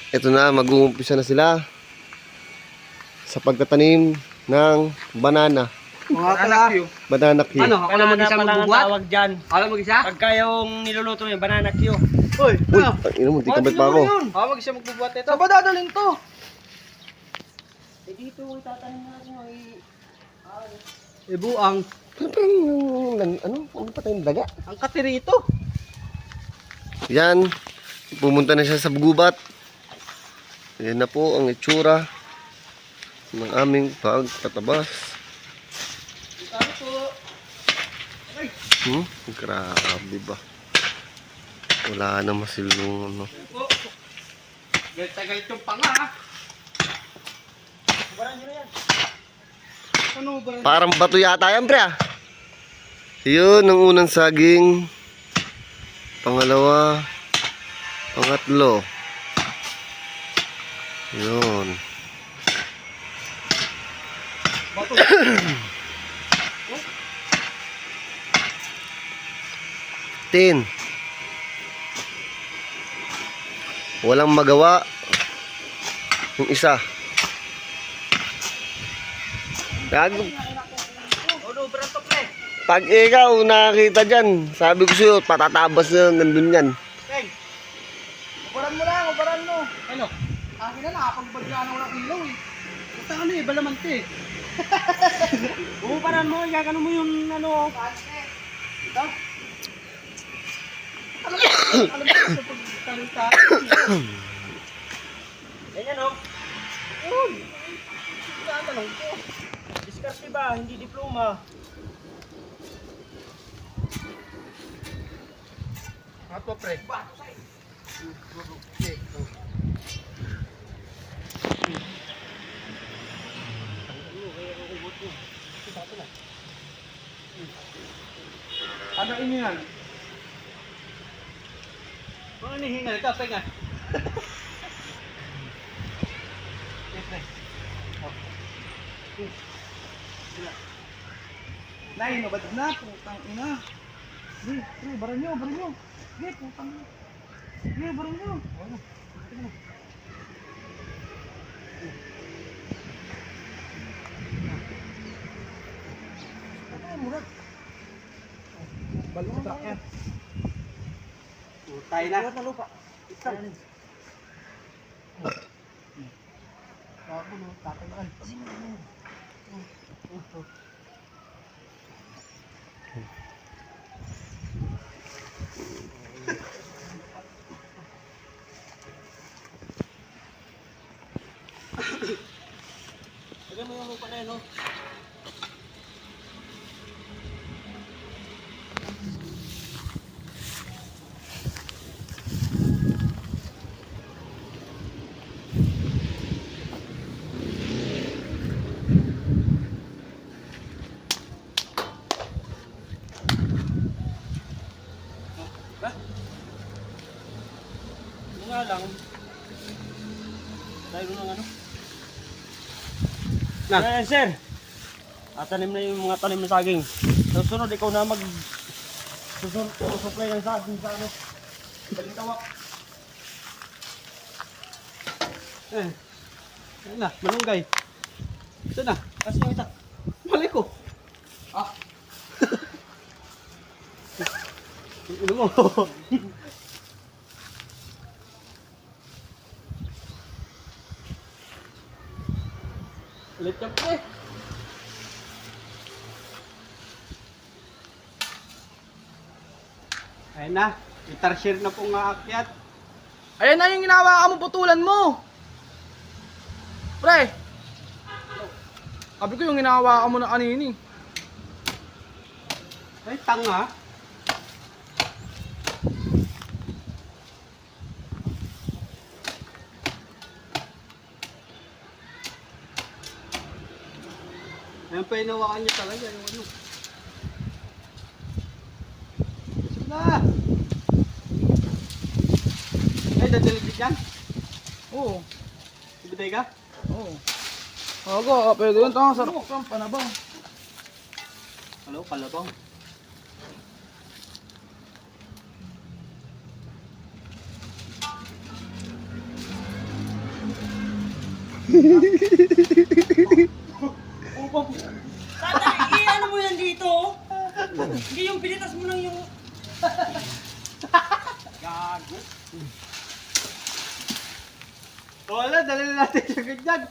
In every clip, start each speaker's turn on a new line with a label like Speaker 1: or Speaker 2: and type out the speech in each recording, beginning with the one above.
Speaker 1: Ito na, mag-uumpisa na sila sa pagtatanim ng banana.
Speaker 2: Banana Q.
Speaker 1: Banana Q.
Speaker 2: Ano? Ako lang mag-isa magbubuhat?
Speaker 3: Tawag dyan.
Speaker 2: Ako lang mag-isa?
Speaker 3: Pagka yung niluluto yung banana Q.
Speaker 2: Uy,
Speaker 1: Uy, ang ina mo, di kabit pa ako.
Speaker 2: Ako mag-isa magbubuhat ito. Saan ba dadalhin to?
Speaker 3: Eh dito, itatanim natin yung
Speaker 2: Buang.
Speaker 1: Ano pa tayong daga?
Speaker 2: Ang katirito.
Speaker 1: Yan, pumunta na siya sa gubat. Yan na po ang itsura ng aming pagtatabas. Grabe ba? Wala na masilong ano.
Speaker 2: Tagal itong panga ha. Ano ba?
Speaker 1: Parang bato yata yan, pre. Yun, ang unang saging. Pangalawa. Pangatlo. Yun. Tin. Walang magawa. Yung isa. Pag ikaw nakakita dyan, sabi ko sa'yo, patatabas na nandun yan.
Speaker 2: Hey, ubaran mo lang, ubaran mo. Ano? Akin na, nakapagbagyan ako ng ilaw eh. Ito ano eh, balamante eh.
Speaker 3: Buuparan mo, gagano mo yung ano.
Speaker 2: Ito? Alam mo sa pagkalita.
Speaker 3: Ganyan o.
Speaker 2: Uy, tatanong ko.
Speaker 3: Diskarte ba? Hindi diploma.
Speaker 2: Ato pre. Ano inihan? Ano inihingan? Ito, penga. Nay, nabad na, putang ina. Sige, baran nyo, baran nyo. Sige, putang ina. Sige, baran nyo. Murag. Balik sa truck yan. Tayo na. Murag na lupa. Isang. Bago no, tatayaan.
Speaker 3: Lagyan mo yung lupa na yun o. Nga lang, tayo ng ano?
Speaker 2: Na.
Speaker 3: Ayan sir, tanim na yung mga tanim na saging. Susunod, ikaw na supply ng saging sa ano. Balitawak.
Speaker 2: Ayun na, malunggay. Ito na.
Speaker 3: Kasi yung isa.
Speaker 2: Mali ko. Ah. Ano mo? Ulit ka po eh. Ayun na. Guitar share na pong aakyat. Ayan na yung ginawa mo, putulan mo. Pre. Sabi ko yung ginawa mo na kanini. Ay, tanga. Ayan pa inawakan niya talaga yung ano. Sige na! Ay, dadaligid yan? Oo. Ibigay ka? Oo. Ako, pwede yun. Ito, sarap ka. Panabang. Hello, kalabang.
Speaker 3: Tatay, ano mo yan dito? Hindi yung pinitas mo lang yung... Gago.
Speaker 2: Wala, dali na natin siya ganyan.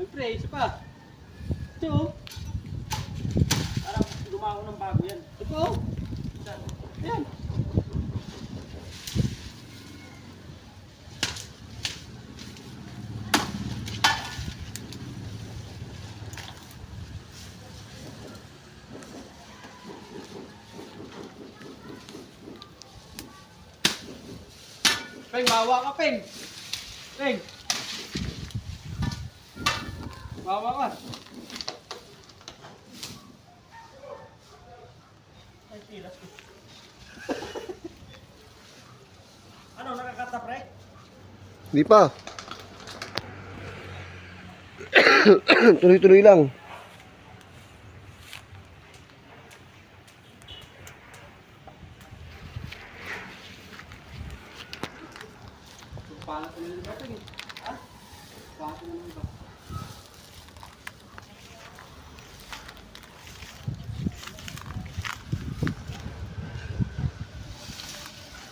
Speaker 2: Siyempre, isa pa. Ito.
Speaker 3: Parang gumawa ng bago yan.
Speaker 2: Ito. Ayan. Peng, bawa ka, Peng. Peng. Bawa ka.
Speaker 3: Ay, tilas ko. Ano, nakakata pre?
Speaker 1: Hindi pa. Tuloy-tuloy lang.
Speaker 2: Palat na nila ba, Peng? Ha? Palat na nila ba?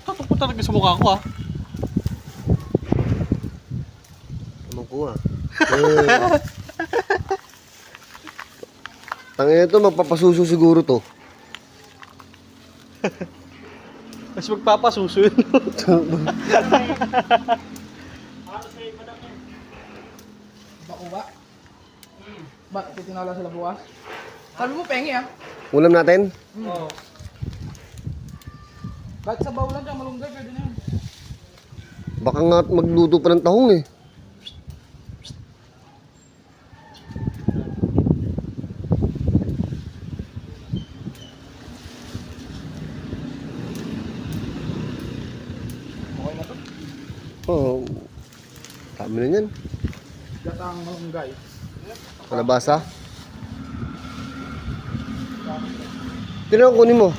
Speaker 2: Tatok talaga sa mukha ko, ha?
Speaker 1: Ano ko ah. Tangina ito, magpapasuso siguro to.
Speaker 2: Mas magpapasuso yun.
Speaker 3: Ano sa iba na yan?
Speaker 2: Bako ba? Ba, titinala sila bukas? Sabi mo, pengi, ha?
Speaker 1: Ulam natin?
Speaker 2: Oo. Kahit sa bawlan dyan, malunggay, pwede na yun.
Speaker 1: Baka nga magluto pa ng tahong eh.
Speaker 2: Okay na to.
Speaker 1: Oo. Dami na yan.
Speaker 2: Gatang malunggay.
Speaker 1: Kalabasa. Tinanong kunin mo.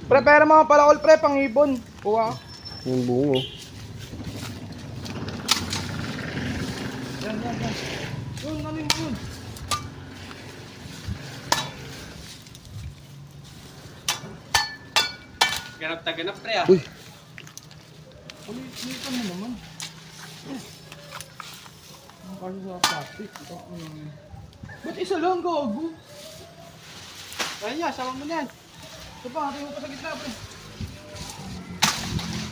Speaker 2: Pre, pera mga palakol, pre, pang ibon. Kuha.
Speaker 1: Yung bungo.
Speaker 2: Yan. Yun, ano yun? Ganap-taganap, pre, ah.
Speaker 1: Uy,
Speaker 2: Ulitan mo naman. Ang kasi sa plastic. Ito, ba't isa lang, gago? Ayun niya, sama mo na yan. Ito pa, hatiin mo pa sa gitna, pre.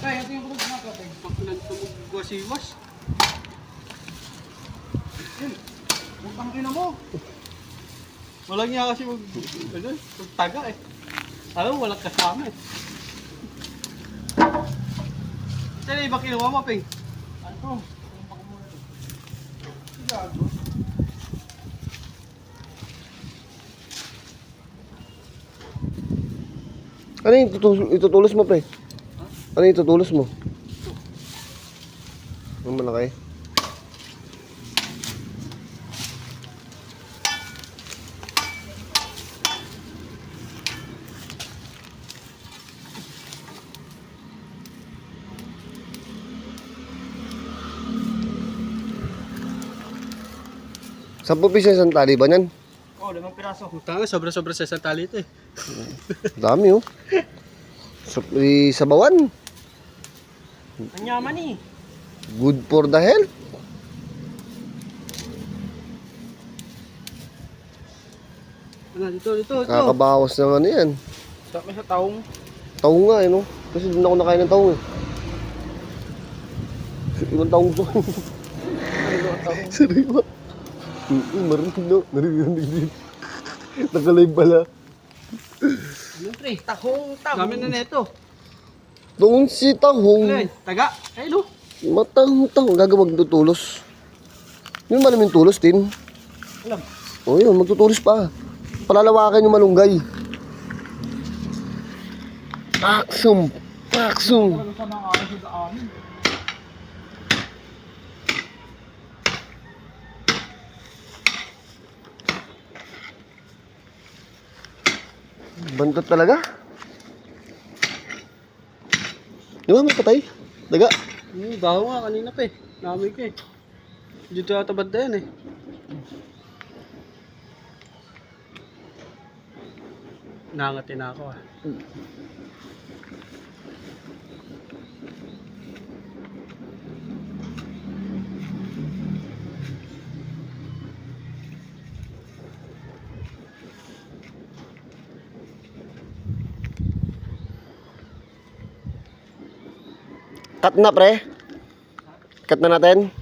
Speaker 2: Tay, hatiin mo pa sa gitna, pre. Pagkulan ito mag-wasiwas. Yun. Butang ina mo. Walang niya kasi magtaga eh. Alam, walang kasama eh. Saan iba kinuha mo, Ping? Ano? Gago.
Speaker 1: ano yung itutulos mo, pre? Ano yung itutulos mo? Ang malaki. Sampu piso isang tali ba yan?
Speaker 3: Oh, 5 piraso.
Speaker 2: Tanga, sobra-sobra sa isang tali ito eh.
Speaker 1: Dami oh. Sabawan.
Speaker 3: Ang yaman eh.
Speaker 1: Good for the health.
Speaker 2: Ano, dito.
Speaker 1: Kakabawas ng ano yan.
Speaker 2: May sa taong.
Speaker 1: Taong nga eh no. Kasi doon ako nakain ng taong eh. Ibang taong to. Sariwa. Marinig no. Narinig din. Nakalive pala.
Speaker 2: Ano pre? Tahong. Dami na neto.
Speaker 1: Doon si tahong.
Speaker 2: Ano yun? Taga. Ayun oh.
Speaker 1: Matahong tahong. Gagawag tutulos. Yung malaming tulos din.
Speaker 3: Alam.
Speaker 1: O yun, magtuturis pa. Palalawakan yung malunggay. Paksum! Paksum!
Speaker 2: Ano sa mga araw sa amin?
Speaker 1: Bantot talaga. Di ba may patay? Daga.
Speaker 3: Baho nga kanina pa eh. Namoy ko eh. Dito yata banda yan eh. Nangatin ako ah.
Speaker 1: Cut na pre. Cut na natin.